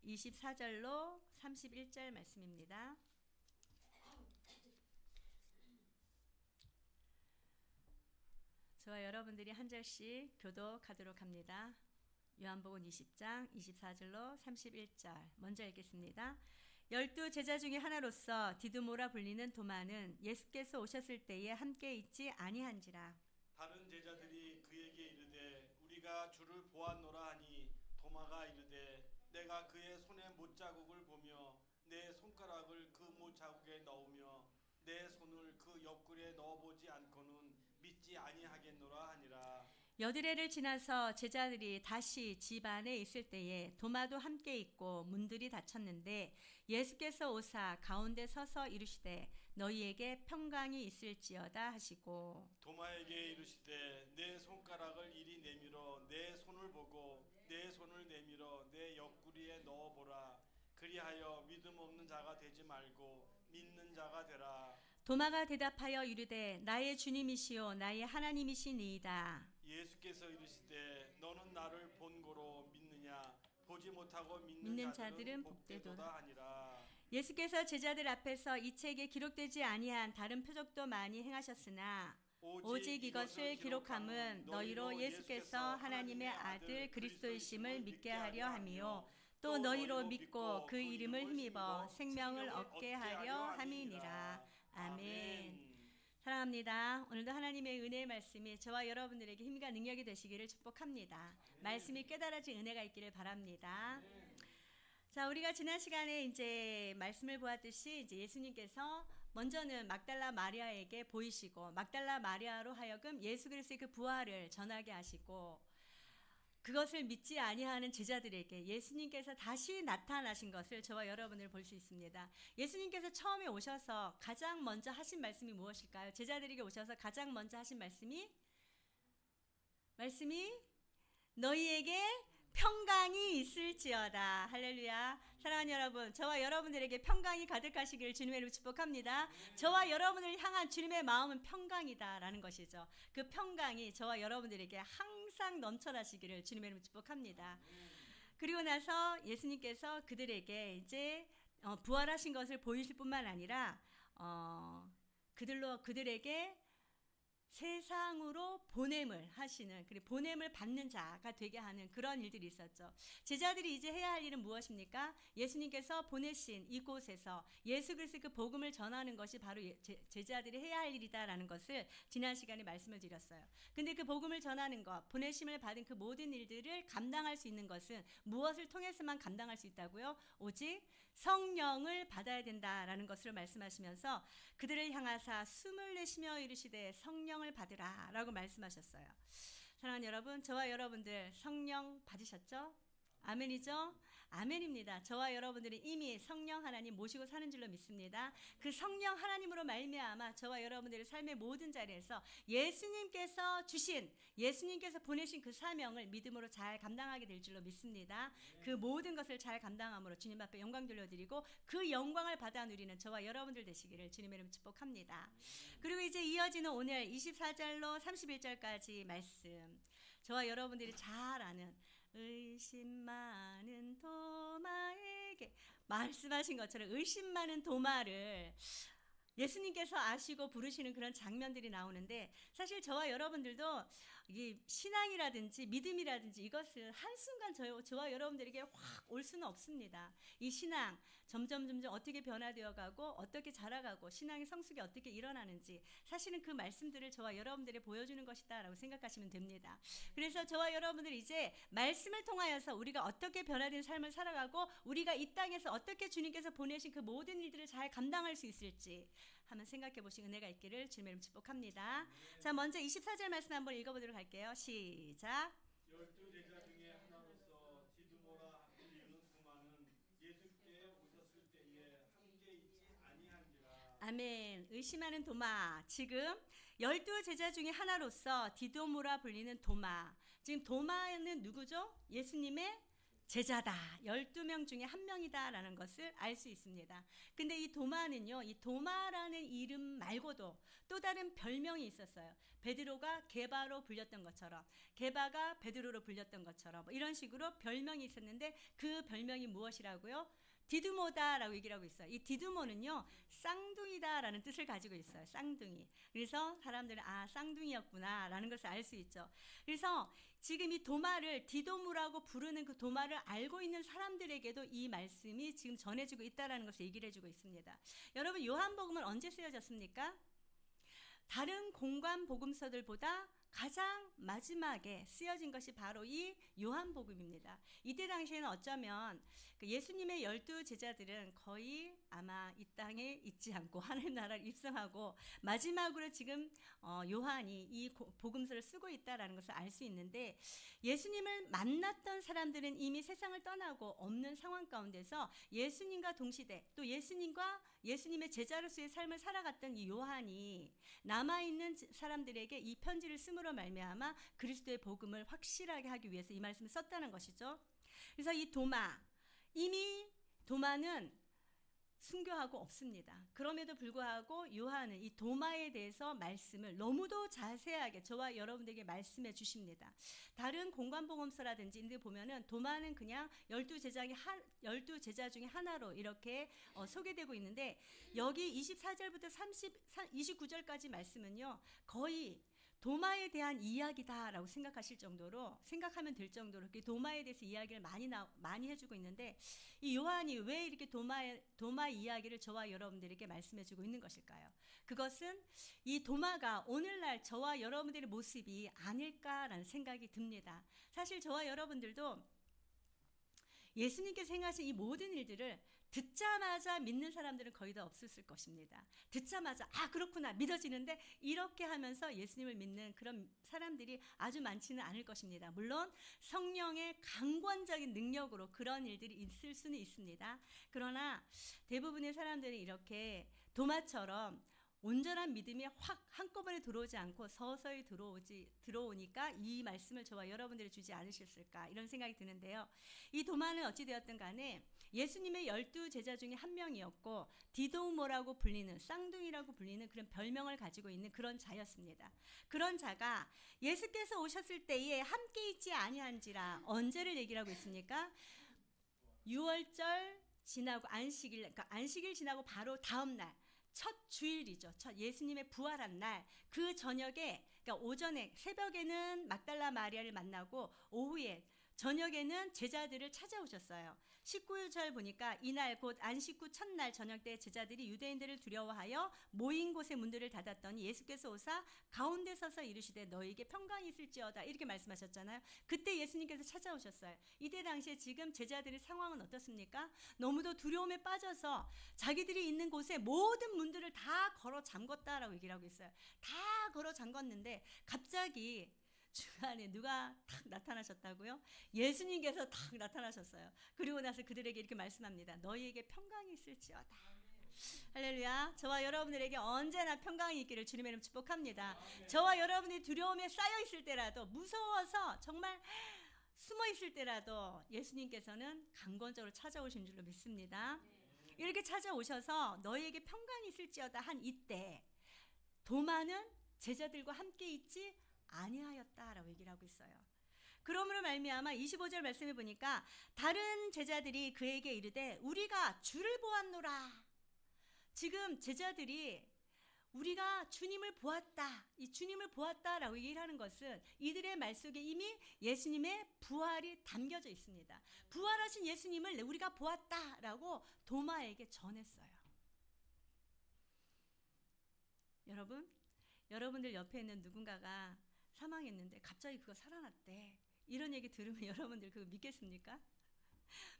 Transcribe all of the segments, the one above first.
24절로 31절 말씀입니다. 저와 여러분들이 한 절씩 교독하도록 합니다. 요한복음 20장 24절로 31절 먼저 읽겠습니다. 12 제자 중에 하나로서 디두모라 불리는 도마는 예수께서 오셨을 때에 함께 있지 아니한지라. 다른 제자들이 그에게 이르되 우리가 주를 보았노라 하니 도마가 이르되 내가 그의 손에 못자국을 보며 내 손가락을 그 못자국에 넣으며 내 손을 그 옆구리에 넣어보지 않고는 믿지 아니하겠노라 하니라. 여드레를 지나서 제자들이 다시 집 안에 있을 때에 도마도 함께 있고 문들이 닫혔는데 예수께서 오사 가운데 서서 이르시되 너희에게 평강이 있을지어다 하시고 도마에게 이르시되 내 손가락을 이리 내밀어 내 손을 보고 내 손을 내밀어 내 옆구리에 넣어보라. 그리하여 믿음 없는 자가 되지 말고 믿는 자가 되라. 도마가 대답하여 이르되 나의 주님이시요 나의 하나님이시니이다. 예수께서 이르시되 너는 나를 본고로 믿느냐? 보지 못하고 믿는 믿는 자들은 자들은 복되도다 하니라. 예수께서 제자들 앞에서 이 책에 기록되지 아니한 다른 표적도 많이 행하셨으나 오직 이것을 기록함은 너희로 예수께서 하나님의 아들 그리스도이심을 믿게 하려 함이요 또 너희로 믿고 그 이름을 힘입어 생명을 얻게 하려 함이니라. 아멘. 사랑합니다. 오늘도 하나님의 은혜의 말씀이 저와 여러분들에게 힘과 능력이 되시기를 축복합니다. 말씀이 깨달아진 은혜가 있기를 바랍니다. 자, 우리가 지난 시간에 이제 말씀을 보았듯이 이제 예수님께서 먼저는 막달라 마리아에게 보이시고 막달라 마리아로 하여금 예수 그리스도의 그 부활을 전하게 하시고 그것을 믿지 아니하는 제자들에게 예수님께서 다시 나타나신 것을 저와 여러분들 볼 수 있습니다. 예수님께서 처음에 오셔서 가장 먼저 하신 말씀이 무엇일까요? 제자들에게 오셔서 가장 먼저 하신 말씀이 너희에게 평강이 있을지어다. 할렐루야. 사랑하는 여러분, 저와 여러분들에게 평강이 가득하시기를 주님의 이름으로 축복합니다. 저와 여러분을 향한 주님의 마음은 평강이다라는 것이죠. 그 평강이 저와 여러분들에게 항상 넘쳐나시기를 주님의 이름으로 축복합니다. 그리고 나서 예수님께서 그들에게 이제 부활하신 것을 보이실 뿐만 아니라 그들에게 세상으로 보냄을 하시는, 그리고 보냄을 받는 자가 되게 하는 그런 일들이 있었죠. 제자들이 이제 해야 할 일은 무엇입니까? 예수님께서 보내신 이곳에서 예수 그리스도의 그 복음을 전하는 것이 바로 제자들이 해야 할 일이다라는 것을 지난 시간에 말씀을 드렸어요. 근데 그 복음을 전하는 것, 보내심을 받은 그 모든 일들을 감당할 수 있는 것은 무엇을 통해서만 감당할 수 있다고요? 오직 성령을 받아야 된다라는 것을 말씀하시면서 그들을 향하사 숨을 내쉬며 이르시되 성령을 받으라 라고 말씀하셨어요. 사랑하는 여러분, 저와 여러분들 성령 받으셨죠? 아멘이죠? 아멘입니다. 저와 여러분들은 이미 성령 하나님 모시고 사는 줄로 믿습니다. 그 성령 하나님으로 말미암아 저와 여러분들의 삶의 모든 자리에서 예수님께서 보내신 그 사명을 믿음으로 잘 감당하게 될 줄로 믿습니다. 그 모든 것을 잘 감당함으로 주님 앞에 영광 돌려드리고 그 영광을 받아 누리는 저와 여러분들 되시기를 주님의 이름으로 축복합니다. 그리고 이제 이어지는 오늘 24절로 31절까지 말씀, 저와 여러분들이 잘 아는 의심 많은 도마에게 말씀하신 것처럼 의심 많은 도마를 예수님께서 아시고 부르시는 그런 장면들이 나오는데, 사실 저와 여러분들도 이 신앙이라든지 믿음이라든지 이것을 한순간 저와 여러분들에게 확 올 수는 없습니다. 이 신앙 점점 어떻게 변화되어 가고 어떻게 자라가고 신앙의 성숙이 어떻게 일어나는지 사실은 그 말씀들을 저와 여러분들이 보여주는 것이다 라고 생각하시면 됩니다. 그래서 저와 여러분들이 이제 말씀을 통하여서 우리가 어떻게 변화된 삶을 살아가고 우리가 이 땅에서 어떻게 주님께서 보내신 그 모든 일들을 잘 감당할 수 있을지 한번 생각해 보신 은혜가 있기를 주님의 이름으로 축복합니다. 자, 먼저 24절 말씀 한번 읽어보도록 할게요. 시작. 12 제자 중에 하나로서 디두모라 불리는 도마는 예수께 오셨을 때에 함께 있지 아니한지라. 아멘. 의심하는 도마. 지금 12 제자 중에 하나로서 디두모라 불리는 도마. 지금 도마는 누구죠? 예수님의 제자다. 12명 중에 한 명이다라는 것을 알 수 있습니다. 근데 이 도마는요, 이 도마라는 이름 말고도 또 다른 별명이 있었어요. 베드로가 게바로 불렸던 것처럼, 게바가 베드로로 불렸던 것처럼 뭐 이런 식으로 별명이 있었는데 그 별명이 무엇이라고요? 디두모다라고 얘기를 하고 있어요. 이 디두모는요, 쌍둥이다라는 뜻을 가지고 있어요. 쌍둥이. 그래서 사람들은 쌍둥이였구나라는 것을 알 수 있죠. 그래서 지금 이 도마를 디도무라고 부르는 그 도마를 알고 있는 사람들에게도 이 말씀이 지금 전해지고 있다라는 것을 얘기를 해주고 있습니다. 여러분, 요한복음은 언제 쓰여졌습니까? 다른 공관 복음서들보다 가장 마지막에 쓰여진 것이 바로 이 요한복음입니다. 이때 당시에는 어쩌면 예수님의 12제자들은 거의 아마 이 땅에 있지 않고 하늘 나라를 입성하고 마지막으로 지금 요한이 이 복음서를 쓰고 있다는 것을 알 수 있는데, 예수님을 만났던 사람들은 이미 세상을 떠나고 없는 상황 가운데서 예수님과 동시대, 또 예수님의 제자로서의 삶을 살아갔던 이 요한이 남아있는 사람들에게 이 편지를 쓰므로 말미암아 그리스도의 복음을 확실하게 하기 위해서 이 말씀을 썼다는 것이죠. 그래서 이 이미 도마는 순교하고 없습니다. 그럼에도 불구하고 요한은 이 도마에 대해서 말씀을 너무도 자세하게 저와 여러분들에게 말씀해 주십니다. 다른 공관복음서라든지 이런 데 보면은 도마는 그냥 12제자 중에 하나로 이렇게 소개되고 있는데, 여기 24절부터 29절까지 말씀은요, 거의 도마에 대한 이야기다라고 생각하면 될 정도로 도마에 대해서 이야기를 많이 해주고 있는데, 이 요한이 왜 이렇게 도마 이야기를 저와 여러분들에게 말씀해주고 있는 것일까요? 그것은 이 도마가 오늘날 저와 여러분들의 모습이 아닐까라는 생각이 듭니다. 사실 저와 여러분들도 예수님께서 행하신 이 모든 일들을 듣자마자 믿는 사람들은 거의 다 없었을 것입니다. 듣자마자 그렇구나 믿어지는데 이렇게 하면서 예수님을 믿는 그런 사람들이 아주 많지는 않을 것입니다. 물론 성령의 강권적인 능력으로 그런 일들이 있을 수는 있습니다. 그러나 대부분의 사람들은 이렇게 도마처럼 온전한 믿음이 확 한꺼번에 들어오지 않고 서서히 들어오니까 이 말씀을 저와 여러분들이 주지 않으셨을까, 이런 생각이 드는데요. 이 도마는 어찌되었든 간에 예수님의 12제자 중에 한 명이었고, 디도모라고 불리는, 쌍둥이라고 불리는 그런 별명을 가지고 있는 그런 자였습니다. 그런 자가 예수께서 오셨을 때에 함께 있지 아니한지라, 언제를 얘기를 하고 있습니까? 6월절 지나고 안식일 지나고 바로 다음 날, 첫 주일이죠. 예수님의 부활한 날, 그 저녁에, 그러니까 오전에, 새벽에는 막달라 마리아를 만나고 오후에, 저녁에는 제자들을 찾아오셨어요. 19절 보니까 이날 곧 안식 후 첫날 저녁 때 제자들이 유대인들을 두려워하여 모인 곳의 문들을 닫았더니 예수께서 오사 가운데 서서 이르시되 너희에게 평강이 있을지어다, 이렇게 말씀하셨잖아요. 그때 예수님께서 찾아오셨어요. 이때 당시에 지금 제자들의 상황은 어떻습니까? 너무도 두려움에 빠져서 자기들이 있는 곳에 모든 문들을 다 걸어 잠궜다라고 얘기를 하고 있어요. 다 걸어 잠궜는데 갑자기 중간에 누가 탁 나타나셨다고요? 예수님께서 탁 나타나셨어요. 그리고 나서 그들에게 이렇게 말씀합니다. 너희에게 평강이 있을지어다. 할렐루야. 저와 여러분들에게 언제나 평강이 있기를 주님의 이름 축복합니다. 저와 여러분들이 두려움에 쌓여 있을 때라도, 무서워서 정말 숨어 있을 때라도 예수님께서는 강권적으로 찾아오신 줄로 믿습니다. 이렇게 찾아오셔서 너희에게 평강이 있을지어다 한 이때, 도마는 제자들과 함께 있지 아니하였다라고 얘기를 하고 있어요. 그러므로 말미암아 25절 말씀해 보니까 다른 제자들이 그에게 이르되 우리가 주를 보았노라. 지금 제자들이 우리가 주님을 보았다, 이 주님을 보았다라고 얘기를 하는 것은 이들의 말 속에 이미 예수님의 부활이 담겨져 있습니다. 부활하신 예수님을 우리가 보았다라고 도마에게 전했어요. 여러분들 옆에 있는 누군가가 사망했는데 갑자기 그거 살아났대, 이런 얘기 들으면 여러분들 그거 믿겠습니까?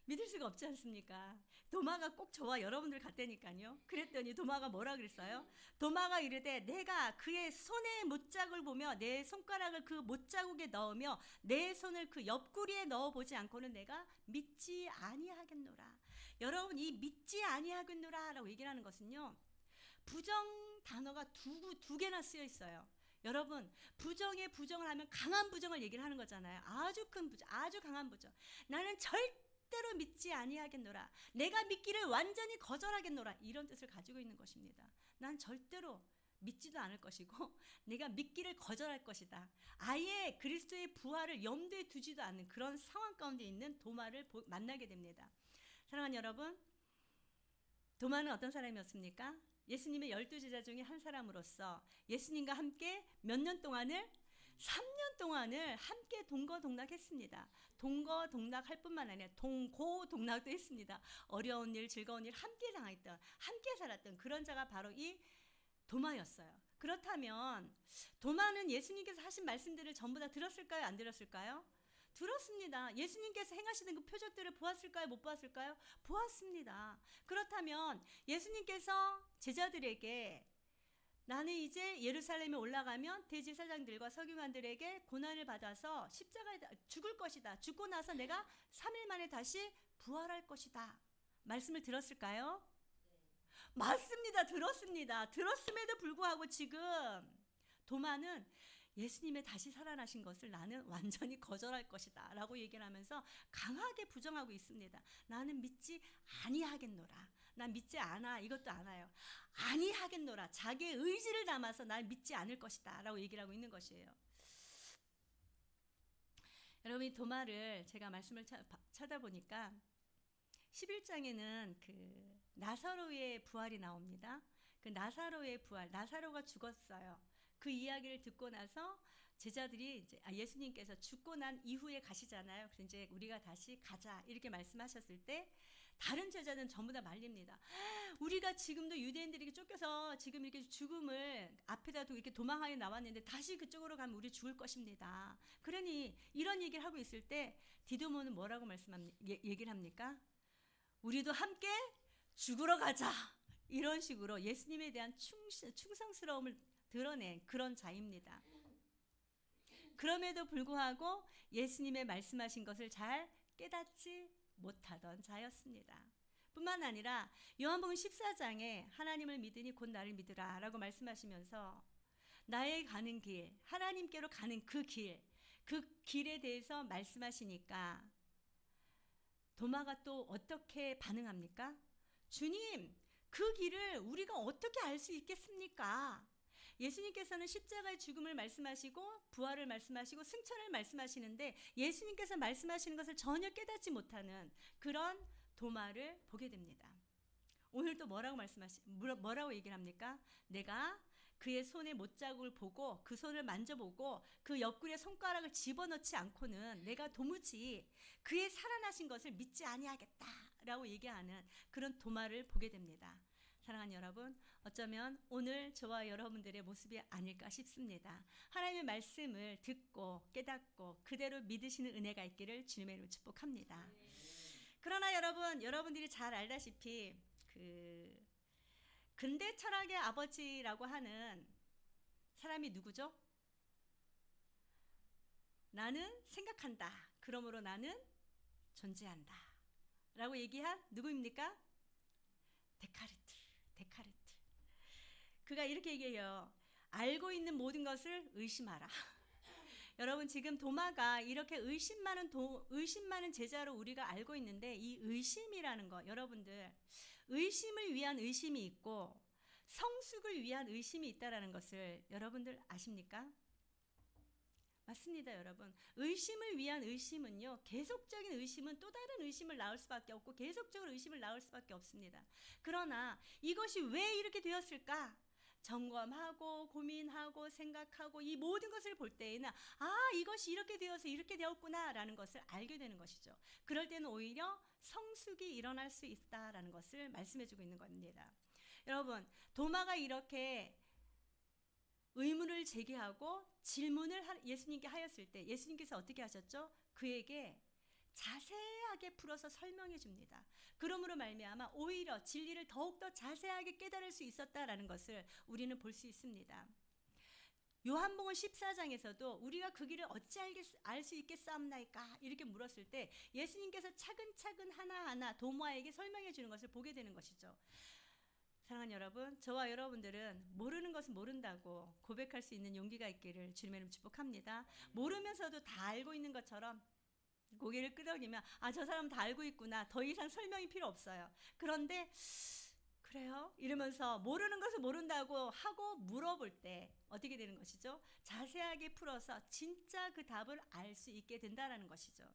믿을 수가 없지 않습니까? 도마가 꼭 저와 여러분들 같다니까요. 그랬더니 도마가 뭐라 그랬어요? 도마가 이르되 내가 그의 손의 못자국을 보며 내 손가락을 그 못자국에 넣으며 내 손을 그 옆구리에 넣어보지 않고는 내가 믿지 아니하겠노라. 여러분, 이 믿지 아니하겠노라 라고 얘기를 하는 것은요, 부정 단어가 두 개나 쓰여 있어요. 여러분, 부정에 부정을 하면 강한 부정을 얘기를 하는 거잖아요. 아주 큰 부정, 아주 강한 부정. 나는 절대로 믿지 아니하겠노라. 내가 믿기를 완전히 거절하겠노라. 이런 뜻을 가지고 있는 것입니다. 난 절대로 믿지도 않을 것이고 내가 믿기를 거절할 것이다. 아예 그리스도의 부활을 염두에 두지도 않는 그런 상황 가운데 있는 도마를 만나게 됩니다. 사랑하는 여러분, 도마는 어떤 사람이었습니까? 예수님의 12제자 중에 한 사람으로서 예수님과 함께 몇 년 동안을 3년 동안을 함께 동거동락했습니다. 동거동락할 뿐만 아니라 동고동락도 했습니다. 어려운 일, 즐거운 일 함께 당했던, 함께 살았던 그런 자가 바로 이 도마였어요. 그렇다면 도마는 예수님께서 하신 말씀들을 전부 다 들었을까요? 안 들었을까요? 들었습니다. 예수님께서 행하시는 그 표적들을 보았을까요? 못 보았을까요? 보았습니다. 그렇다면 예수님께서 제자들에게 나는 이제 예루살렘에 올라가면 대제사장들과 서기관들에게 고난을 받아서 십자가에 죽을 것이다. 죽고 나서 내가 3일 만에 다시 부활할 것이다. 말씀을 들었을까요? 맞습니다. 들었습니다. 들었음에도 불구하고 지금 도마는 예수님의 다시 살아나신 것을 나는 완전히 거절할 것이다 라고 얘기를 하면서 강하게 부정하고 있습니다. 나는 믿지 아니하겠노라. 난 믿지 않아. 이것도 않아요. 아니하겠노라. 자기의 의지를 담아서 난 믿지 않을 것이다 라고 얘기를 하고 있는 것이에요. 여러분, 이 도마를 제가 말씀을 찾아보니까 11장에는 그 나사로의 부활이 나옵니다. 그 나사로의 부활, 나사로가 죽었어요. 그 이야기를 듣고 나서 제자들이 이제 예수님께서 죽고 난 이후에 가시잖아요. 그래서 이제 우리가 다시 가자 이렇게 말씀하셨을 때 다른 제자는 전부 다 말립니다. 우리가 지금도 유대인들에게 쫓겨서 지금 이렇게 죽음을 앞에다 두고 이렇게 도망하여 나왔는데 다시 그쪽으로 가면 우리 죽을 것입니다. 그러니 이런 얘기를 하고 있을 때 디도모는 뭐라고 얘기를 합니까? 우리도 함께 죽으러 가자. 이런 식으로 예수님에 대한 충성스러움을 드러낸 그런 자입니다. 그럼에도 불구하고 예수님의 말씀하신 것을 잘 깨닫지 못하던 자였습니다. 뿐만 아니라 요한복음 14장에 하나님을 믿으니 곧 나를 믿으라 라고 말씀하시면서 나의 가는 길, 하나님께로 가는 그 길에 대해서 말씀하시니까 도마가 또 어떻게 반응합니까? 주님, 그 길을 우리가 어떻게 알 수 있겠습니까? 예수님께서는 십자가의 죽음을 말씀하시고 부활을 말씀하시고 승천을 말씀하시는데 예수님께서 말씀하시는 것을 전혀 깨닫지 못하는 그런 도마를 보게 됩니다. 오늘 또 뭐라고 얘기를 합니까? 내가 그의 손의 못자국을 보고 그 손을 만져보고 그 옆구리에 손가락을 집어넣지 않고는 내가 도무지 그의 살아나신 것을 믿지 아니하겠다라고 얘기하는 그런 도마를 보게 됩니다. 사랑하는 여러분, 어쩌면 오늘 저와 여러분들의 모습이 아닐까 싶습니다. 하나님의 말씀을 듣고 깨닫고 그대로 믿으시는 은혜가 있기를 주님의 이름으로 축복합니다. 그러나 여러분들이 잘 알다시피 그 근대 철학의 아버지라고 하는 사람이 누구죠? 나는 생각한다. 그러므로 나는 존재한다. 라고 얘기한 누구입니까? 데카르트. 그가 이렇게 얘기해요. 알고 있는 모든 것을 의심하라. 여러분, 지금 도마가 이렇게 의심 많은 제자로 우리가 알고 있는데 이 의심이라는 거, 여러분들 의심을 위한 의심이 있고 성숙을 위한 의심이 있다라는 것을 여러분들 아십니까? 맞습니다, 여러분. 의심을 위한 의심은요, 계속적인 의심은 또 다른 의심을 낳을 수밖에 없고 계속적으로 의심을 낳을 수밖에 없습니다. 그러나 이것이 왜 이렇게 되었을까? 점검하고 고민하고 생각하고 이 모든 것을 볼 때에는 이것이 이렇게 되어서 이렇게 되었구나 라는 것을 알게 되는 것이죠. 그럴 때는 오히려 성숙이 일어날 수 있다라는 것을 말씀해주고 있는 겁니다. 여러분, 도마가 이렇게 의문을 제기하고 질문을 예수님께 하였을 때 예수님께서 어떻게 하셨죠? 그에게 자세하게 풀어서 설명해 줍니다. 그러므로 말미암아 오히려 진리를 더욱더 자세하게 깨달을 수 있었다라는 것을 우리는 볼 수 있습니다. 요한복음 14장에서도 우리가 그 길을 어찌 알 수 있겠사옵나이까 이렇게 물었을 때 예수님께서 차근차근 하나하나 도마에게 설명해 주는 것을 보게 되는 것이죠. 사랑하는 여러분, 저와 여러분들은 모르는 것은 모른다고 고백할 수 있는 용기가 있기를 주님의 이름 축복합니다. 모르면서도 다 알고 있는 것처럼 고개를 끄덕이면 저 사람 다 알고 있구나. 더 이상 설명이 필요 없어요. 그런데 그래요? 이러면서 모르는 것을 모른다고 하고 물어볼 때 어떻게 되는 것이죠? 자세하게 풀어서 진짜 그 답을 알 수 있게 된다는 것이죠.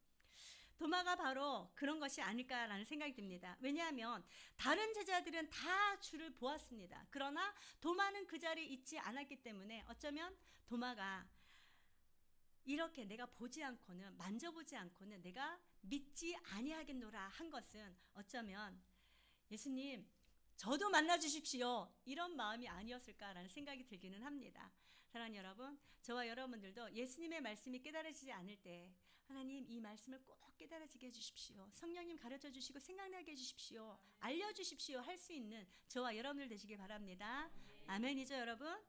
도마가 바로 그런 것이 아닐까라는 생각이 듭니다. 왜냐하면 다른 제자들은 다 주를 보았습니다. 그러나 도마는 그 자리에 있지 않았기 때문에 어쩌면 도마가 이렇게 내가 보지 않고는, 만져보지 않고는 내가 믿지 아니하겠노라 한 것은 어쩌면 예수님 저도 만나주십시오 이런 마음이 아니었을까라는 생각이 들기는 합니다. 사랑하는 여러분, 저와 여러분들도 예수님의 말씀이 깨달아지지 않을 때 하나님 이 말씀을 꼭 깨달아지게 해주십시오. 성령님 가르쳐 주시고 생각나게 해주십시오. 알려주십시오 할 수 있는 저와 여러분들 되시길 바랍니다. 아멘이죠 여러분?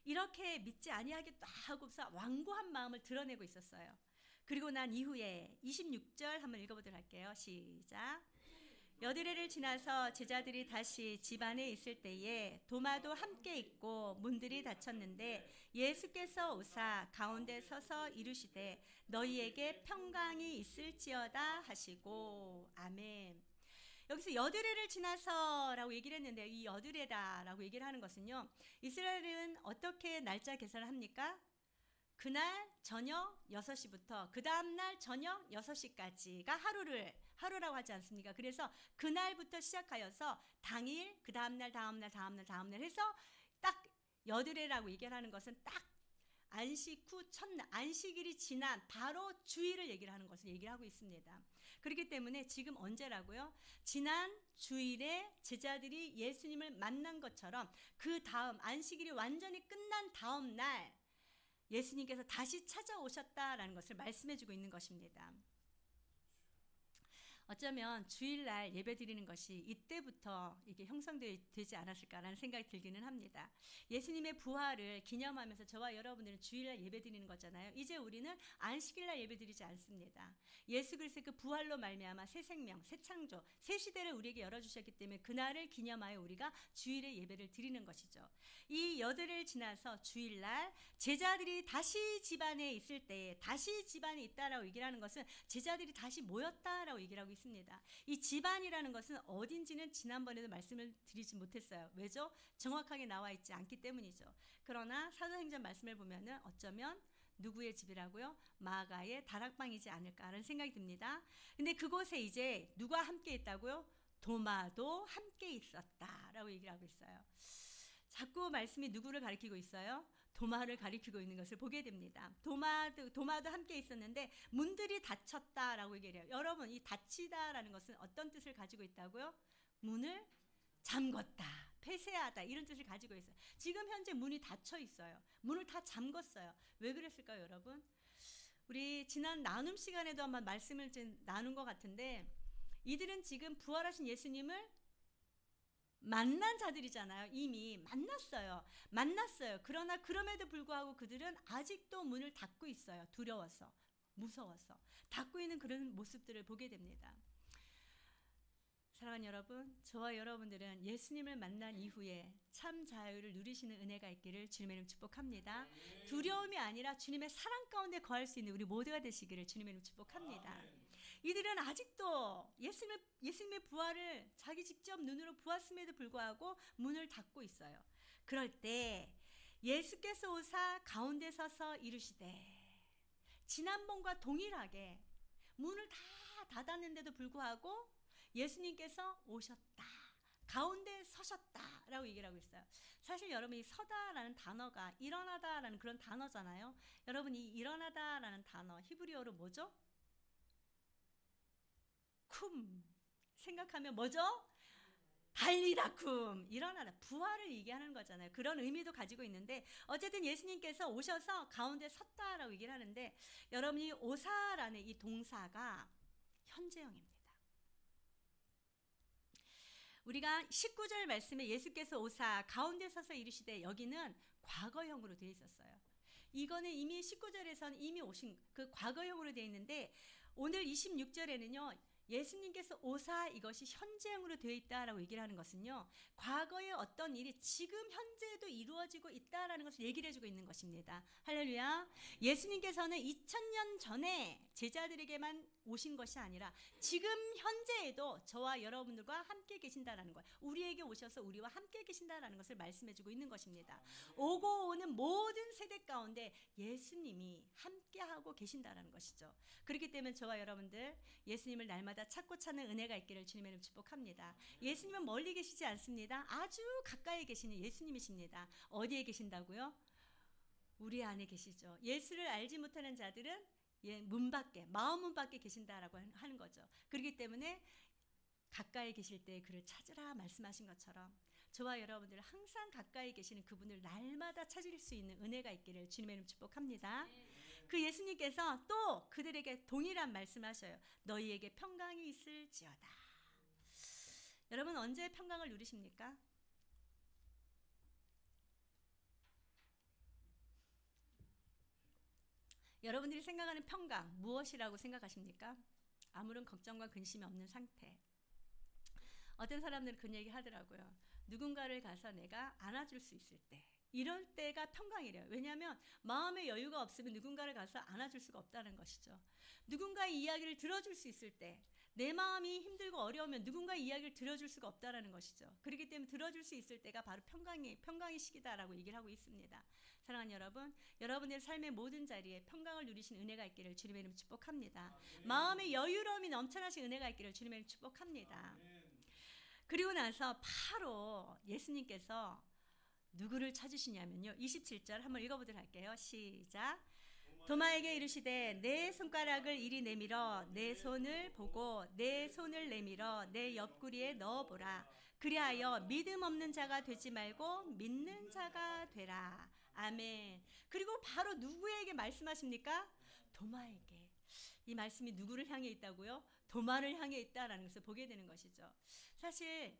이렇게 믿지 아니하겠다 하고서 완고한 마음을 드러내고 있었어요. 그리고 난 이후에 26절 한번 읽어보도록 할게요. 시작. 여드레를 지나서 제자들이 다시 집 안에 있을 때에 도마도 함께 있고 문들이 닫혔는데 예수께서 오사 가운데 서서 이르시되 너희에게 평강이 있을지어다 하시고. 아멘. 여기서 여드레를 지나서라고 얘기를 했는데 이 여드레다라고 얘기를 하는 것은요, 이스라엘은 어떻게 날짜 계산을 합니까? 그날 저녁 6시부터 그 다음날 저녁 6시까지가 하루라고 하지 않습니까? 그래서 그날부터 시작하여서 당일, 그 다음날 해서 딱 여드레라고 얘기를 하는 것은 딱 안식 후 첫날, 안식일이 지난 바로 주일을 얘기를 하는 것을 얘기를 하고 있습니다. 그렇기 때문에 지금 언제라고요? 지난 주일에 제자들이 예수님을 만난 것처럼 그 다음 안식일이 완전히 끝난 다음 날 예수님께서 다시 찾아오셨다라는 것을 말씀해주고 있는 것입니다. 어쩌면 주일날 예배 드리는 것이 이때부터 이게 형성되지 않았을까라는 생각이 들기는 합니다. 예수님의 부활을 기념하면서 저와 여러분들은 주일날 예배 드리는 거잖아요. 이제 우리는 안식일날 예배 드리지 않습니다. 예수 그리스도의 그 부활로 말미암아 새 생명, 새 창조, 새 시대를 우리에게 열어주셨기 때문에 그날을 기념하여 우리가 주일에 예배를 드리는 것이죠. 이 여드레를 지나서 주일날 제자들이 다시 집안에 있을 때, 다시 집안에 있다라고 얘기를 하는 것은 제자들이 다시 모였다라고 얘기를 하고 있습니다. 이 집안이라는 것은 어딘지는 지난번에도 말씀을 드리지 못했어요. 왜죠? 정확하게 나와 있지 않기 때문이죠. 그러나 사도행전 말씀을 보면은 어쩌면 누구의 집이라고요? 마가의 다락방이지 않을까라는 생각이 듭니다. 근데 그곳에 이제 누가 함께 있다고요? 도마도 함께 있었다라고 얘기를 하고 있어요. 자꾸 말씀이 누구를 가리키고 있어요? 도마를 가리키고 있는 것을 보게 됩니다. 도마도 함께 있었는데 문들이 닫혔다라고 얘기를 해요. 여러분, 이 닫히다라는 것은 어떤 뜻을 가지고 있다고요? 문을 잠궜다, 폐쇄하다 이런 뜻을 가지고 있어요. 지금 현재 문이 닫혀 있어요. 문을 다 잠궜어요. 왜 그랬을까요, 여러분? 우리 지난 나눔 시간에도 한번 말씀을 나눈 것 같은데 이들은 지금 부활하신 예수님을 만난 자들이잖아요. 이미 만났어요. 그러나 그럼에도 불구하고 그들은 아직도 문을 닫고 있어요. 두려워서, 무서워서 닫고 있는 그런 모습들을 보게 됩니다. 사랑하는 여러분, 저와 여러분들은 예수님을 만난 이후에 참 자유를 누리시는 은혜가 있기를 주님의 이름 축복합니다. 두려움이 아니라 주님의 사랑 가운데 거할 수 있는 우리 모두가 되시기를 주님의 이름 축복합니다. 이들은 아직도 예수님의 부활을 자기 직접 눈으로 보았음에도 불구하고 문을 닫고 있어요. 그럴 때 예수께서 오사 가운데 서서 이르시되, 지난번과 동일하게 문을 다 닫았는데도 불구하고 예수님께서 오셨다, 가운데 서셨다라고 얘기를 하고 있어요. 사실 여러분, 이 서다라는 단어가 일어나다라는 그런 단어잖아요. 여러분, 이 일어나다라는 단어 히브리어로 뭐죠? 쿰. 생각하면 뭐죠? 달리다 쿰. 일어나다, 부활을 얘기하는 거잖아요. 그런 의미도 가지고 있는데 어쨌든 예수님께서 오셔서 가운데 섰다라고 얘기를 하는데, 여러분이 오사라는 이 동사가 현재형입니다. 우리가 19절 말씀에 예수께서 오사 가운데 서서 이르시되, 여기는 과거형으로 되어 있었어요. 이거는 이미 19절에서는 이미 오신 그 과거형으로 되어 있는데 오늘 26절에는요 예수님께서 오사 이것이 현재형으로 되어 있다라고 얘기를 하는 것은요, 과거의 어떤 일이 지금 현재에도 이루어지고 있다라는 것을 얘기를 해주고 있는 것입니다. 할렐루야. 예수님께서는 2000년 전에 제자들에게만 오신 것이 아니라 지금 현재에도 저와 여러분들과 함께 계신다라는 거예요. 우리에게 오셔서 우리와 함께 계신다라는 것을 말씀해주고 있는 것입니다. 오고 오는 모든 세대 가운데 예수님이 함께하고 계신다라는 것이죠. 그렇기 때문에 저와 여러분들 예수님을 날마다 찾고 찾는 은혜가 있기를 주님의 이름 축복합니다. 예수님은 멀리 계시지 않습니다. 아주 가까이 계시는 예수님이십니다. 어디에 계신다고요? 우리 안에 계시죠. 예수를 알지 못하는 자들은 문 밖에, 마음 문 밖에 계신다라고 하는 거죠. 그렇기 때문에 가까이 계실 때 그를 찾으라 말씀하신 것처럼 저와 여러분들 항상 가까이 계시는 그분을 날마다 찾을 수 있는 은혜가 있기를 주님의 이름 축복합니다. 그 예수님께서 또 그들에게 동일한 말씀하셔요. 너희에게 평강이 있을지어다. 여러분 언제 평강을 누리십니까? 여러분들이 생각하는 평강 무엇이라고 생각하십니까? 아무런 걱정과 근심이 없는 상태. 어떤 사람들은 그런 얘기 하더라고요. 누군가를 가서 내가 안아줄 수 있을 때, 이럴 때가 평강이래요. 왜냐하면 마음의 여유가 없으면 누군가를 가서 안아줄 수가 없다는 것이죠. 누군가의 이야기를 들어줄 수 있을 때, 내 마음이 힘들고 어려우면 누군가의 이야기를 들어줄 수가 없다는 것이죠. 그렇기 때문에 들어줄 수 있을 때가 바로 평강의 시기다라고 얘기를 하고 있습니다. 사랑하는 여러분, 여러분의 삶의 모든 자리에 평강을 누리신 은혜가 있기를 주님의 이름 축복합니다. 마음의 여유로움이 넘쳐나신 은혜가 있기를 주님의 이름 축복합니다. 그리고 나서 바로 예수님께서 누구를 찾으시냐면요, 27절 한번 읽어보도록 할게요. 시작. 도마에게 이르시되 내 손가락을 이리 내밀어 내 손을 보고 내 손을 내밀어 내 옆구리에 넣어보라. 그리하여 믿음 없는 자가 되지 말고 믿는 자가 되라. 아멘. 그리고 바로 누구에게 말씀하십니까? 도마에게. 이 말씀이 누구를 향해 있다고요? 도마를 향해 있다라는 것을 보게 되는 것이죠. 사실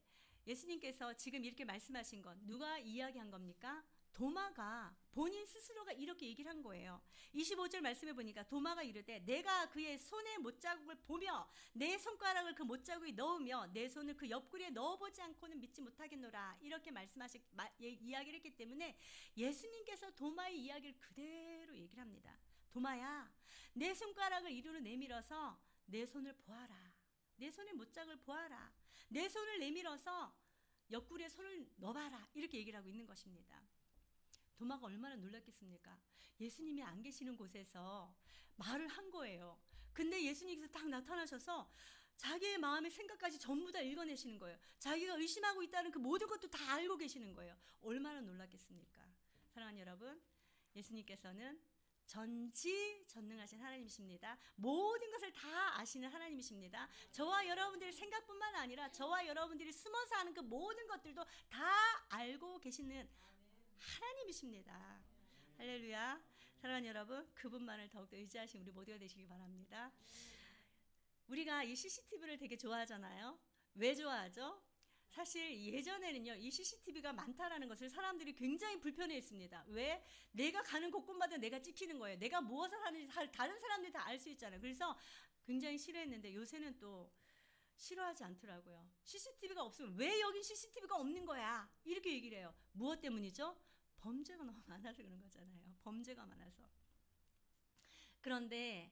예수님께서 지금 이렇게 말씀하신 건 누가 이야기한 겁니까? 도마가 본인 스스로가 이렇게 얘기를 한 거예요. 25절 말씀해 보니까 도마가 이르되 내가 그의 손의 못자국을 보며 내 손가락을 그 못자국에 넣으며 내 손을 그 옆구리에 넣어보지 않고는 믿지 못하겠노라. 이렇게 이야기를 했기 때문에 예수님께서 도마의 이야기를 그대로 얘기를 합니다. 도마야, 내 손가락을 이리로 내밀어서 내 손을 보아라. 내 손의 못자국을 보아라. 내 손을 내밀어서 옆구리에 손을 넣어봐라. 이렇게 얘기를 하고 있는 것입니다. 도마가 얼마나 놀랐겠습니까? 예수님이 안 계시는 곳에서 말을 한 거예요. 근데 예수님께서 딱 나타나셔서 자기의 마음의 생각까지 전부 다 읽어내시는 거예요. 자기가 의심하고 있다는 그 모든 것도 다 알고 계시는 거예요. 얼마나 놀랐겠습니까? 사랑하는 여러분, 예수님께서는 전지전능하신 하나님이십니다. 모든 것을 다 아시는 하나님이십니다. 저와 여러분들의 생각뿐만 아니라 저와 여러분들이 숨어서 하는 그 모든 것들도 다 알고 계시는 하나님이십니다. 할렐루야. 사랑하는 여러분, 그분만을 더욱더 의지하신 우리 모두가 되시기 바랍니다. 우리가 이 CCTV를 되게 좋아하잖아요. 왜 좋아하죠? 사실 예전에는요, 이 CCTV가 많다라는 것을 사람들이 굉장히 불편해했습니다. 왜? 내가 가는 곳곳마다 내가 찍히는 거예요. 내가 무엇을 하는지 다른 사람들이 다 알 수 있잖아요. 그래서 굉장히 싫어했는데 요새는 또 싫어하지 않더라고요. CCTV가 없으면 왜 여긴 CCTV가 없는 거야? 이렇게 얘기를 해요. 무엇 때문이죠? 범죄가 너무 많아서 그런 거잖아요. 범죄가 많아서. 그런데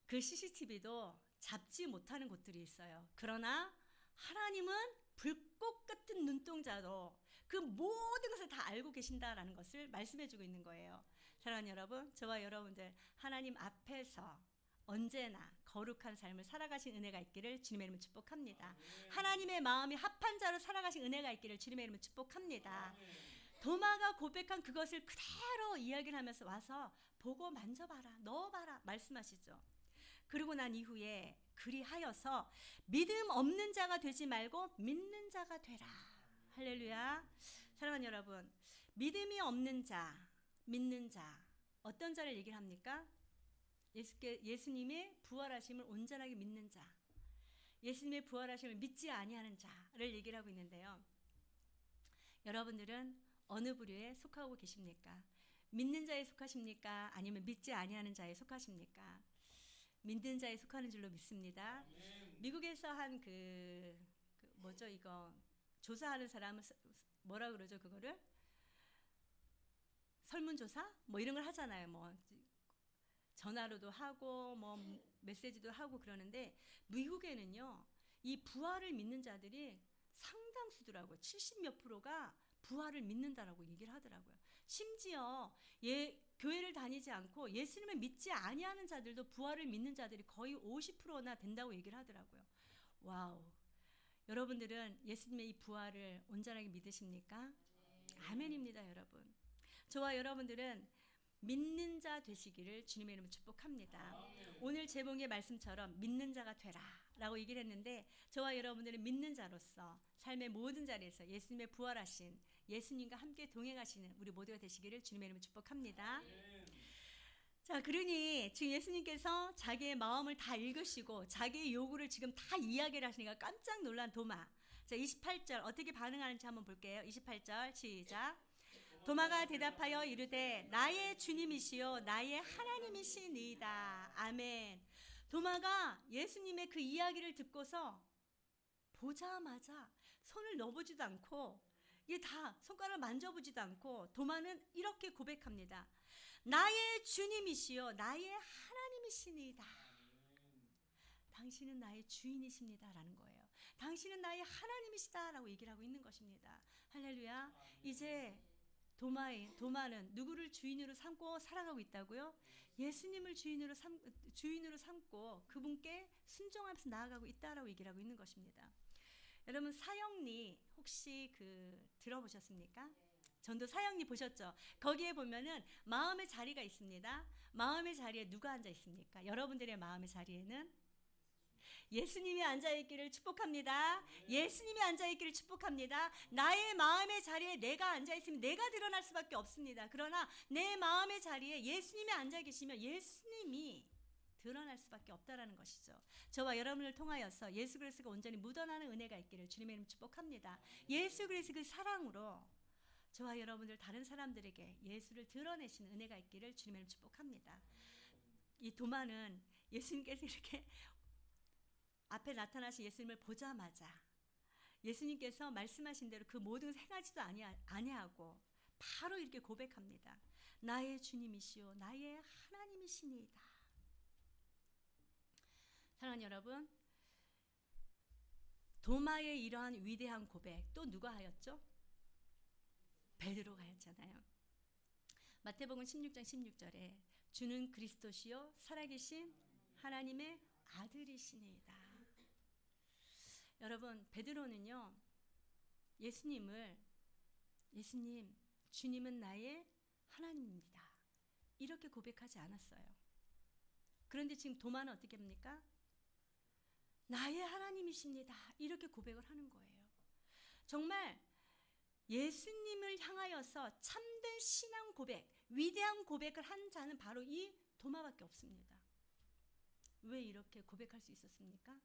그 CCTV도 잡지 못하는 곳들이 있어요. 그러나 하나님은 불꽃 같은 눈동자로 그 모든 것을 다 알고 계신다라는 것을 말씀해주고 있는 거예요. 사랑하는 여러분, 저와 여러분들 하나님 앞에서 언제나 거룩한 삶을 살아가신 은혜가 있기를 주님의 이름으로 축복합니다. 하나님의 마음이 합한 자로 살아가신 은혜가 있기를 주님의 이름으로 축복합니다. 도마가 고백한 그것을 그대로 이야기를 하면서 와서 보고 만져봐라, 넣어봐라 말씀하시죠. 그리고 난 이후에 그리하여서 믿음 없는 자가 되지 말고 믿는 자가 되라. 할렐루야. 사랑하는 여러분, 믿음이 없는 자, 믿는 자, 어떤 자를 얘기를 합니까? 예수님의 부활하심을 온전하게 믿는 자, 예수님의 부활하심을 믿지 아니하는 자를 얘기를 하고 있는데요. 여러분들은 어느 부류에 속하고 계십니까? 믿는 자에 속하십니까? 아니면 믿지 아니하는 자에 속하십니까? 믿는 자에 속하는 줄로 믿습니다. 미국에서 한 뭐죠 이거 조사하는 사람은 뭐라 그러죠 그거를? 설문조사? 뭐 이런 걸 하잖아요. 뭐 전화로도 하고 뭐 메시지도 하고 그러는데 미국에는요 이 부활을 믿는 자들이 상당수더라고요. 70몇 프로가 부활을 믿는다라고 얘기를 하더라고요. 심지어 교회를 다니지 않고 예수님을 믿지 아니하는 자들도 부활을 믿는 자들이 거의 50%나 된다고 얘기를 하더라고요. 와우. 여러분들은 예수님의 이 부활을 온전하게 믿으십니까? 아멘입니다, 여러분. 저와 여러분들은 믿는 자 되시기를 주님의 이름으로 축복합니다. 오늘 제목의 말씀처럼 믿는 자가 되라 라고 얘기를 했는데 저와 여러분들은 믿는 자로서 삶의 모든 자리에서 예수님의 부활하신 예수님과 함께 동행하시는 우리 모두가 되시기를 주님의 이름으로 축복합니다. 자, 그러니 지금 예수님께서 자기의 마음을 다 읽으시고 자기의 요구를 지금 다 이야기를 하시니까 깜짝 놀란 도마. 자, 28절 어떻게 반응하는지 한번 볼게요. 28절 시작. 도마가 대답하여 이르되 나의 주님이시요 나의 하나님이시니이다. 아멘. 도마가 예수님의 그 이야기를 듣고서 보자마자 손을 넣어보지도 않고 이게 다 손가락을 만져보지도 않고 도마는 이렇게 고백합니다. 나의 주님이시요 나의 하나님이시니이다. 당신은 나의 주인이십니다 라는 거예요. 당신은 나의 하나님이시다 라고 얘기를 하고 있는 것입니다. 할렐루야. 이제 도마는 누구를 주인으로 삼고 살아가고 있다고요? 예수님을 주인으로 삼고 그분께 순종하면서 나아가고 있다라고 얘기를 하고 있는 것입니다. 여러분 사형리 혹시 들어보셨습니까? 전도 사형리 보셨죠? 거기에 보면은 마음의 자리가 있습니다. 마음의 자리에 누가 앉아 있습니까? 여러분들의 마음의 자리에는 예수님이 앉아있기를 축복합니다. 예수님이 앉아있기를 축복합니다. 나의 마음의 자리에 내가 앉아있으면 내가 드러날 수밖에 없습니다. 그러나 내 마음의 자리에 예수님이 앉아 계시면 예수님이 드러날 수밖에 없다라는 것이죠. 저와 여러분을 통하여서 예수 그리스도가 온전히 묻어나는 은혜가 있기를 주님의 이름 축복합니다. 예수 그리스도 그 사랑으로 저와 여러분들 다른 사람들에게 예수를 드러내시는 은혜가 있기를 주님의 이름 축복합니다. 이 도마는 예수님께서 이렇게 앞에 나타나신 예수님을 보자마자 예수님께서 말씀하신 대로 그 모든 것을 행하지도 아니하고 바로 이렇게 고백합니다. 나의 주님이시오 나의 하나님이시니이다. 사랑하는 여러분, 도마의 이러한 위대한 고백 또 누가 하였죠? 베드로가 했잖아요. 마태복음 16장 16절에 주는 그리스도시요 살아계신 하나님의 아들이시니이다. 여러분 베드로는요 예수님 주님은 나의 하나님입니다 이렇게 고백하지 않았어요. 그런데 지금 도마는 어떻게 합니까? 나의 하나님이십니다 이렇게 고백을 하는 거예요. 정말 예수님을 향하여서 참된 신앙 고백, 위대한 고백을 한 자는 바로 이 도마밖에 없습니다. 왜 이렇게 고백할 수 있었습니까?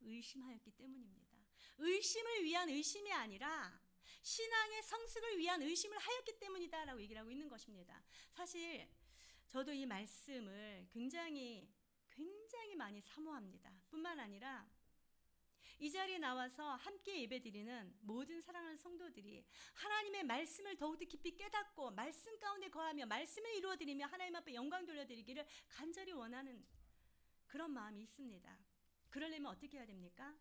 의심하였기 때문입니다. 의심을 위한 의심이 아니라 신앙의 성숙을 위한 의심을 하였기 때문이다 라고 얘기를 하고 있는 것입니다. 사실 저도 이 말씀을 굉장히 많이 사모합니다. 뿐만 아니라 이 자리에 나와서 함께 예배드리는 모든 사랑하는 성도들이 하나님의 말씀을 더욱더 깊이 깨닫고 말씀 가운데 거하며 말씀을 이루어드리며 하나님 앞에 영광 돌려드리기를 간절히 원하는 그런 마음이 있습니다. 그러려면 어떻게 해야 됩니까?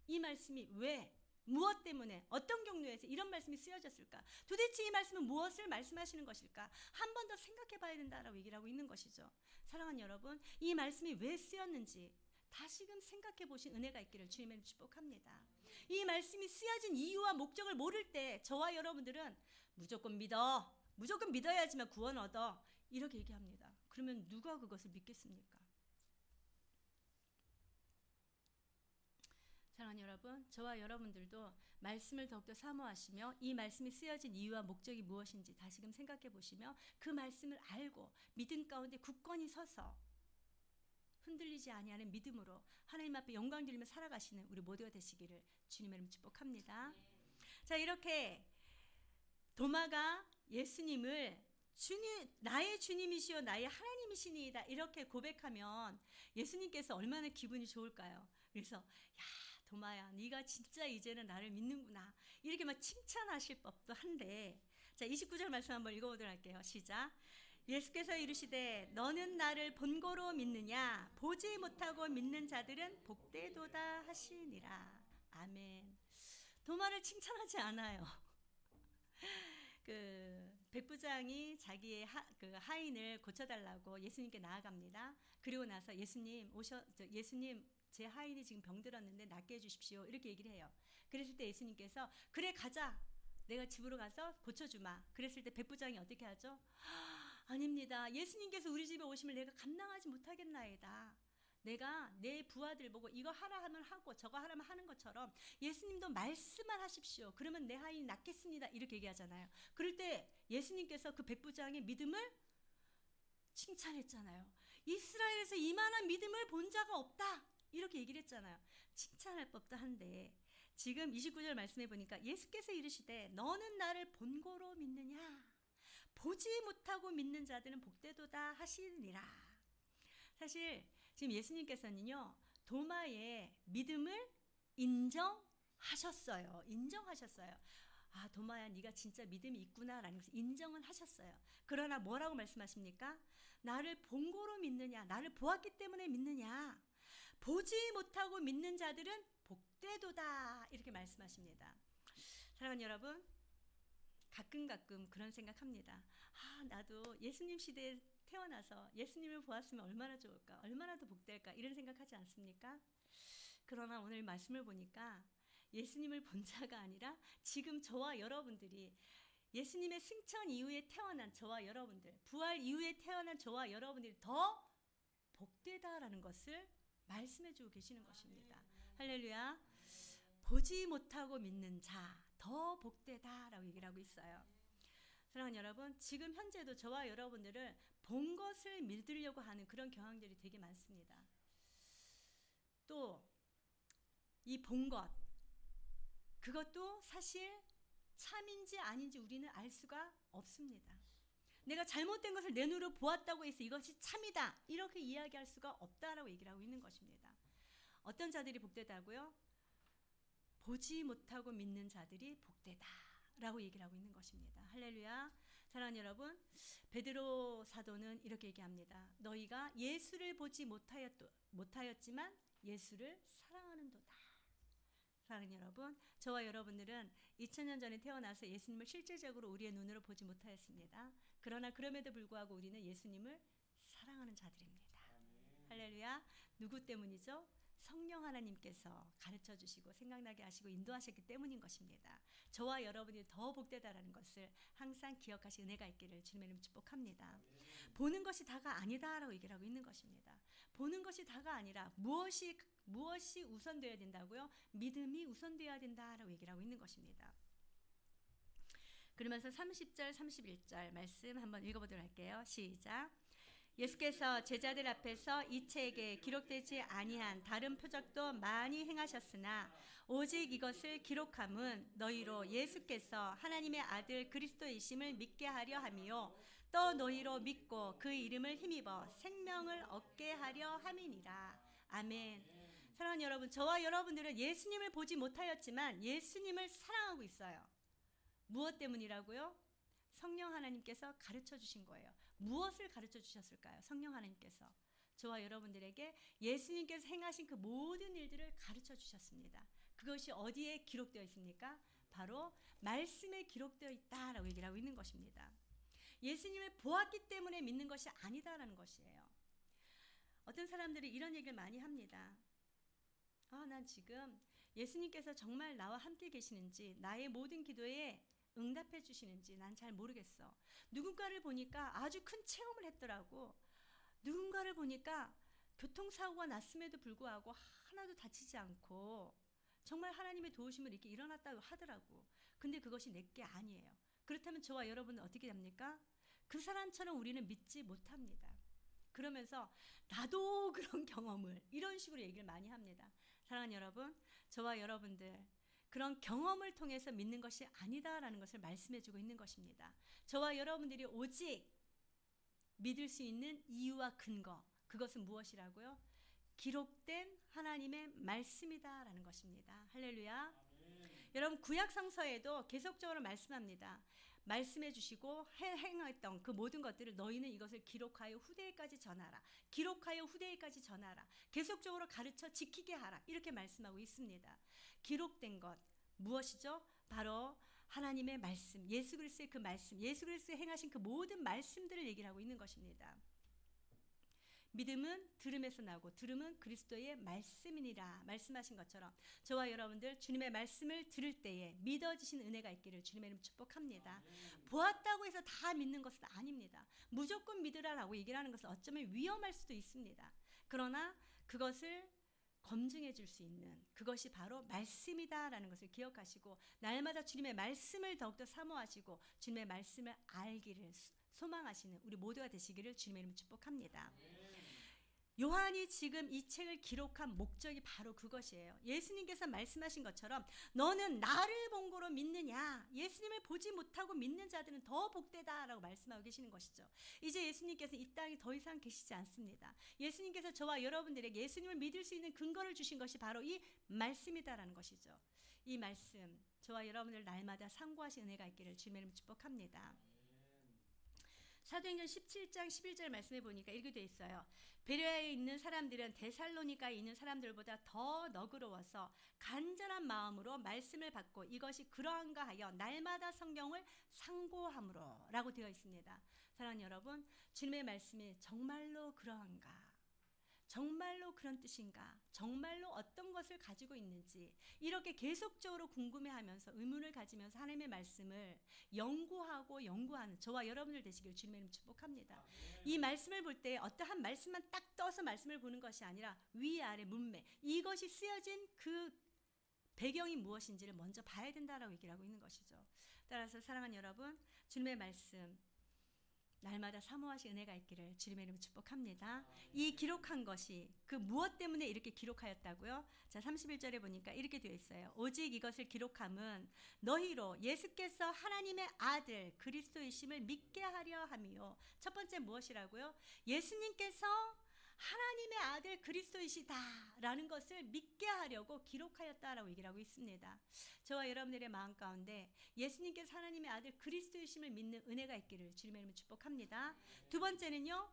이 말씀이 왜, 무엇 때문에, 어떤 경로에서 이런 말씀이 쓰여졌을까? 도대체 이 말씀은 무엇을 말씀하시는 것일까? 한 번 더 생각해 봐야 된다라고 얘기를 하고 있는 것이죠. 사랑하는 여러분, 이 말씀이 왜 쓰였는지 다시금 생각해 보신 은혜가 있기를 주님의 축복합니다. 이 말씀이 쓰여진 이유와 목적을 모를 때 저와 여러분들은 무조건 믿어야지만 구원 얻어 이렇게 얘기합니다. 그러면 누가 그것을 믿겠습니까? 사랑하는 여러분, 저와 여러분들도 말씀을 더욱더 사모하시며 이 말씀이 쓰여진 이유와 목적이 무엇인지 다시금 생각해 보시며 그 말씀을 알고 믿음 가운데 굳건히 서서 흔들리지 아니하는 믿음으로 하나님 앞에 영광 드리며 살아가시는 우리 모두가 되시기를 주님의 이름 축복합니다. 자, 이렇게 도마가 예수님을 주님, 나의 주님이시여 나의 하나님이시니이다. 이렇게 고백하면 예수님께서 얼마나 기분이 좋을까요? 그래서 야, 도마야, 네가 진짜 이제는 나를 믿는구나. 이렇게 막 칭찬하실 법도 한데, 자, 29절 말씀 한번 읽어보도록 할게요. 시작. 예수께서 이르시되 너는 나를 본고로 믿느냐? 보지 못하고 믿는 자들은 복되도다 하시니라. 아멘. 도마를 칭찬하지 않아요. 백부장이 자기의 하인을 고쳐달라고 예수님께 나아갑니다. 그리고 나서 예수님 제 하인이 지금 병들었는데 낫게 해주십시오. 이렇게 얘기를 해요. 그랬을 때 예수님께서 그래 가자. 내가 집으로 가서 고쳐주마. 그랬을 때 백부장이 어떻게 하죠? 아닙니다. 예수님께서 우리 집에 오시면 내가 감당하지 못하겠나이다. 내가 내 부하들 보고 이거 하라 하면 하고 저거 하라면 하는 것처럼 예수님도 말씀만 하십시오. 그러면 내 하인이 낫겠습니다. 이렇게 얘기하잖아요. 그럴 때 예수님께서 그 백부장의 믿음을 칭찬했잖아요. 이스라엘에서 이만한 믿음을 본 자가 없다. 이렇게 얘기를 했잖아요. 칭찬할 법도 한데 지금 29절 말씀해 보니까 예수께서 이르시되 너는 나를 본고로 믿느냐? 보지 못하고 믿는 자들은 복되도다 하시니라. 사실 지금 예수님께서는요, 도마의 믿음을 인정하셨어요. 인정하셨어요. 아, 도마야, 네가 진짜 믿음이 있구나라는 것을 인정은 하셨어요. 그러나 뭐라고 말씀하십니까? 나를 본고로 믿느냐? 나를 보았기 때문에 믿느냐? 보지 못하고 믿는 자들은 복되도다. 이렇게 말씀하십니다. 사랑하는 여러분, 가끔 그런 생각합니다. 아, 나도 예수님 시대에 태어나서 예수님을 보았으면 얼마나 좋을까, 얼마나 더 복될까, 이런 생각하지 않습니까? 그러나 오늘 말씀을 보니까 예수님을 본 자가 아니라 지금 저와 여러분들이 예수님의 승천 이후에 태어난 저와 여러분들, 부활 이후에 태어난 저와 여러분들이 더 복되다라는 것을 말씀해 주고 계시는 것입니다. 할렐루야. 보지 못하고 믿는 자 더 복되다라고 얘기를 하고 있어요. 사랑하는 여러분, 지금 현재도 저와 여러분들을 본 것을 믿으려고 하는 그런 경향들이 되게 많습니다. 또 이 본 것, 그것도 사실 참인지 아닌지 우리는 알 수가 없습니다. 내가 잘못된 것을 내 눈으로 보았다고 해서 이것이 참이다 이렇게 이야기할 수가 없다라고 얘기를 하고 있는 것입니다. 어떤 자들이 복되다고요? 보지 못하고 믿는 자들이 복되다라고 얘기를 하고 있는 것입니다. 할렐루야. 사랑하는 여러분, 베드로 사도는 이렇게 얘기합니다. 너희가 예수를 보지 못하였지만 예수를 사랑하는도다. 사랑하는 여러분, 저와 여러분들은 2000년 전에 태어나서 예수님을 실질적으로 우리의 눈으로 보지 못하였습니다. 그러나 그럼에도 불구하고 우리는 예수님을 사랑하는 자들입니다. 할렐루야. 누구 때문이죠? 성령 하나님께서 가르쳐 주시고 생각나게 하시고 인도하셨기 때문인 것입니다. 저와 여러분이 더 복되다라는 것을 항상 기억하시 은혜가 있기를 주님의 이름으로 축복합니다. 보는 것이 다가 아니다라고 얘기를 하고 있는 것입니다. 보는 것이 다가 아니라 무엇이 우선되어야 된다고요? 믿음이 우선되어야 된다라고 얘기를 하고 있는 것입니다. 그러면서 30절 31절 말씀 한번 읽어보도록 할게요. 시작. 예수께서 제자들 앞에서 이체에게 기록되지 아니한 다른 표적도 많이 행하셨으나 오직 이것을 기록함은 너희로 예수께서 하나님의 아들 그리스도이심을 믿게 하려 함이요 또 너희로 믿고 그 이름을 힘입어 생명을 얻게 하려 함이니라. 아멘. 사랑하는 여러분, 저와 여러분들은 예수님을 보지 못하였지만 예수님을 사랑하고 있어요. 무엇 때문이라고요? 성령 하나님께서 가르쳐 주신 거예요. 무엇을 가르쳐 주셨을까요? 성령 하나님께서 저와 여러분들에게 예수님께서 행하신 그 모든 일들을 가르쳐 주셨습니다. 그것이 어디에 기록되어 있습니까? 바로 말씀에 기록되어 있다라고 얘기를 하고 있는 것입니다. 예수님을 보았기 때문에 믿는 것이 아니다라는 것이에요. 어떤 사람들이 이런 얘기를 많이 합니다. 난 지금 예수님께서 정말 나와 함께 계시는지, 나의 모든 기도에 응답해 주시는지 난 잘 모르겠어. 누군가를 보니까 아주 큰 체험을 했더라고. 누군가를 보니까 교통사고가 났음에도 불구하고 하나도 다치지 않고 정말 하나님의 도우심을 이렇게 일어났다고 하더라고. 근데 그것이 내게 아니에요. 그렇다면 저와 여러분은 어떻게 됩니까? 그 사람처럼 우리는 믿지 못합니다. 그러면서 나도 그런 경험을, 이런 식으로 얘기를 많이 합니다. 사랑하는 여러분, 저와 여러분들 그런 경험을 통해서 믿는 것이 아니다라는 것을 말씀해주고 있는 것입니다. 저와 여러분들이 오직 믿을 수 있는 이유와 근거, 그것은 무엇이라고요? 기록된 하나님의 말씀이다라는 것입니다. 할렐루야. 여러분 구약 성서에도 계속적으로 말씀합니다. 말씀해 주시고 행했던 그 모든 것들을 너희는 이것을 기록하여 후대에까지 전하라. 기록하여 후대에까지 전하라. 계속적으로 가르쳐 지키게 하라. 이렇게 말씀하고 있습니다. 기록된 것 무엇이죠? 바로 하나님의 말씀, 예수 그리스도의 그 말씀, 예수 그리스도의 행하신 그 모든 말씀들을 얘기를 하고 있는 것입니다. 믿음은 들음에서 나고 들음은 그리스도의 말씀이니라 말씀하신 것처럼 저와 여러분들 주님의 말씀을 들을 때에 믿어지신 은혜가 있기를 주님의 이름 축복합니다. 보았다고 해서 다 믿는 것은 아닙니다. 무조건 믿으라라고 얘기를 하는 것은 어쩌면 위험할 수도 있습니다. 그러나 그것을 검증해 줄 수 있는 그것이 바로 말씀이다라는 것을 기억하시고 날마다 주님의 말씀을 더욱더 사모하시고 주님의 말씀을 알기를 소망하시는 우리 모두가 되시기를 주님의 이름으로 축복합니다. 요한이 지금 이 책을 기록한 목적이 바로 그것이에요. 예수님께서 말씀하신 것처럼 너는 나를 본고로 믿느냐, 예수님을 보지 못하고 믿는 자들은 더 복되다라고 말씀하고 계시는 것이죠. 이제 예수님께서 이 땅에 더 이상 계시지 않습니다. 예수님께서 저와 여러분들에게 예수님을 믿을 수 있는 근거를 주신 것이 바로 이 말씀이다라는 것이죠. 이 말씀 저와 여러분들 날마다 상고하신 은혜가 있기를 주님의 이름으로 축복합니다. 사도행전 17장 11절 말씀해 보니까 이렇게 되어 있어요. 베레아에 있는 사람들은 데살로니가에 있는 사람들보다 더 너그러워서 간절한 마음으로 말씀을 받고 이것이 그러한가 하여 날마다 성경을 상고함으로 라고 되어 있습니다. 사랑하는 여러분, 주님의 말씀이 정말로 그러한가? 정말로 그런 뜻인가? 정말로 어떤 것을 가지고 있는지 이렇게 계속적으로 궁금해하면서 의문을 가지면서 하나님의 말씀을 연구하고 연구하는 저와 여러분들 되시길 주님의 이름 축복합니다. 이 말씀을 볼 때 어떠한 말씀만 딱 떠서 말씀을 보는 것이 아니라 위아래 문맥 이것이 쓰여진 그 배경이 무엇인지를 먼저 봐야 된다라고 얘기를 하고 있는 것이죠. 따라서 사랑하는 여러분, 주님의 말씀 날마다 사모하신 은혜가 있기를 주님의 이름으로 축복합니다. 이 기록한 것이 그 무엇 때문에 이렇게 기록하였다고요? 자, 31절에 보니까 이렇게 되어 있어요. 오직 이것을 기록함은 너희로 예수께서 하나님의 아들 그리스도이심을 믿게 하려 함이요. 첫 번째 무엇이라고요? 예수님께서 하나님의 아들 그리스도이시다라는 것을 믿게 하려고 기록하였다라고 얘기를 하고 있습니다. 저와 여러분들의 마음 가운데 예수님께서 하나님의 아들 그리스도이심을 믿는 은혜가 있기를 주님의 이름으로 축복합니다. 두 번째는요.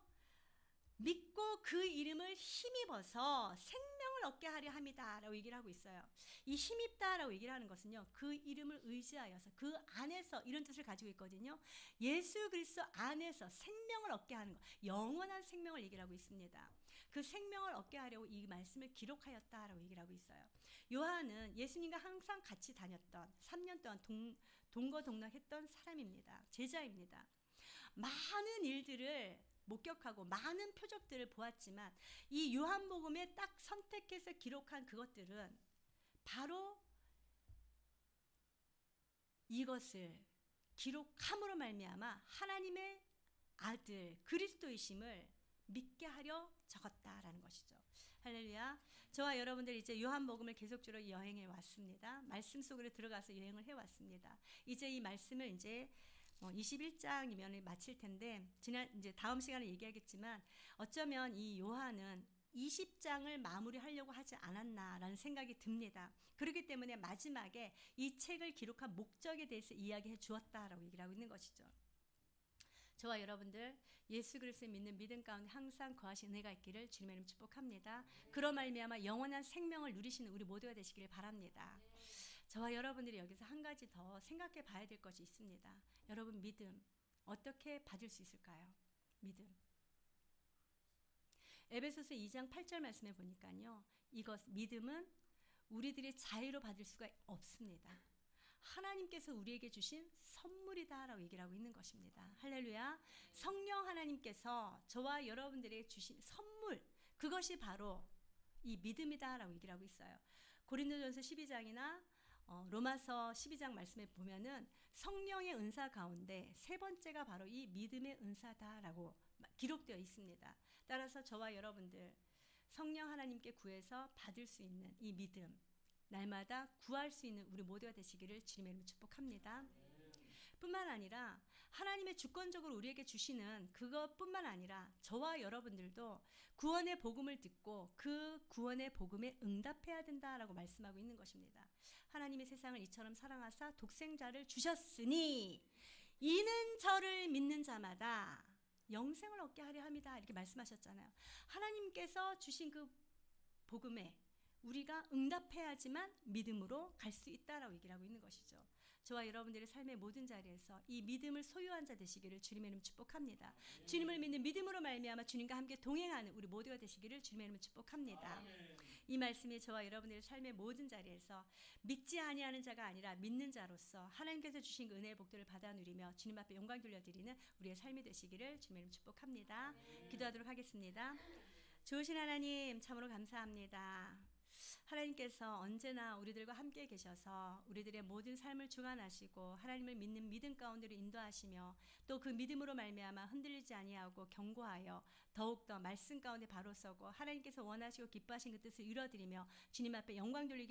믿고 그 이름을 힘입어서 생명을 얻게 하려 함이다 라고 얘기를 하고 있어요. 이 힘입다 라고 얘기를 하는 것은요. 그 이름을 의지하여서 그 안에서 이런 뜻을 가지고 있거든요. 예수 그리스도 안에서 생명을 얻게 하는 것, 영원한 생명을 얘기를 하고 있습니다. 그 생명을 얻게 하려고 이 말씀을 기록하였다 라고 얘기를 하고 있어요. 요한은 예수님과 항상 같이 다녔던 3년 동안 동거동락했던 사람입니다. 제자입니다. 많은 일들을 목격하고 많은 표적들을 보았지만 이 요한복음에 딱 선택해서 기록한 그것들은 바로 이것을 기록함으로 말미암아 하나님의 아들 그리스도이심을 믿게 하려 적었다라는 것이죠. 할렐루야. 저와 여러분들 이제 요한복음을 계속적으로 여행해 왔습니다. 말씀 속으로 들어가서 여행을 해 왔습니다. 이제 이 말씀을 이제 21장이면 마칠 텐데 이제 다음 시간에 얘기하겠지만 어쩌면 이 요한은 20장을 마무리하려고 하지 않았나라는 생각이 듭니다. 그렇기 때문에 마지막에 이 책을 기록한 목적에 대해서 이야기해 주었다라고 얘기를 하고 있는 것이죠. 저와 여러분들 예수 그리스도를 믿는 믿음 가운데 항상 거하신 은혜가 있기를 주님의 이름 축복합니다. 그로 말미암아 영원한 생명을 누리시는 우리 모두가 되시기를 바랍니다. 저와 여러분들이 여기서 한 가지 더 생각해 봐야 될 것이 있습니다. 여러분 믿음 어떻게 받을 수 있을까요? 믿음. 에베소서 2장 8절 말씀에 보니까요. 이것 믿음은 우리들이 자유로 받을 수가 없습니다. 하나님께서 우리에게 주신 선물이다라고 얘기를 하고 있는 것입니다. 할렐루야. 성령 하나님께서 저와 여러분들에게 주신 선물 그것이 바로 이 믿음이다라고 얘기를 하고 있어요. 고린도전서 12장이나 로마서 12장 말씀에 보면은 성령의 은사 가운데 세 번째가 바로 이 믿음의 은사다라고 기록되어 있습니다. 따라서 저와 여러분들 성령 하나님께 구해서 받을 수 있는 이 믿음 날마다 구할 수 있는 우리 모두가 되시기를 주님의 이름으로 축복합니다. 뿐만 아니라 하나님의 주권적으로 우리에게 주시는 그것뿐만 아니라 저와 여러분들도 구원의 복음을 듣고 그 구원의 복음에 응답해야 된다라고 말씀하고 있는 것입니다. 하나님이 세상을 이처럼 사랑하사 독생자를 주셨으니 이는 저를 믿는 자마다 영생을 얻게 하려 합니다. 이렇게 말씀하셨잖아요. 하나님께서 주신 그 복음에 우리가 응답해야지만 믿음으로 갈 수 있다라고 얘기를 하고 있는 것이죠. 저와 여러분들의 삶의 모든 자리에서 이 믿음을 소유한 자 되시기를 주님의 이름 축복합니다. 주님을 믿는 믿음으로 말미암아 주님과 함께 동행하는 우리 모두가 되시기를 주님의 이름 축복합니다. 이 말씀이 저와 여러분들의 삶의 모든 자리에서 믿지 아니하는 자가 아니라 믿는 자로서 하나님께서 주신 그 은혜의 복들을 받아 누리며 주님 앞에 영광 돌려드리는 우리의 삶이 되시기를 주님의 이름 축복합니다. 기도하도록 하겠습니다. 좋으신 하나님 참으로 감사합니다. 하나님께서 언제나 우리들과 함께 계셔서 우리들의 모든 삶을 주관하시고 하나님을 믿는 믿음 가운데로 인도하시며 또 그 믿음으로 말미암아 흔들리지 아니하고 견고하여 더욱더 말씀 가운데 바로 서고 하나님께서 원하시고 기뻐하신 그 뜻을 이루어드리며 주님 앞에 영광 돌리게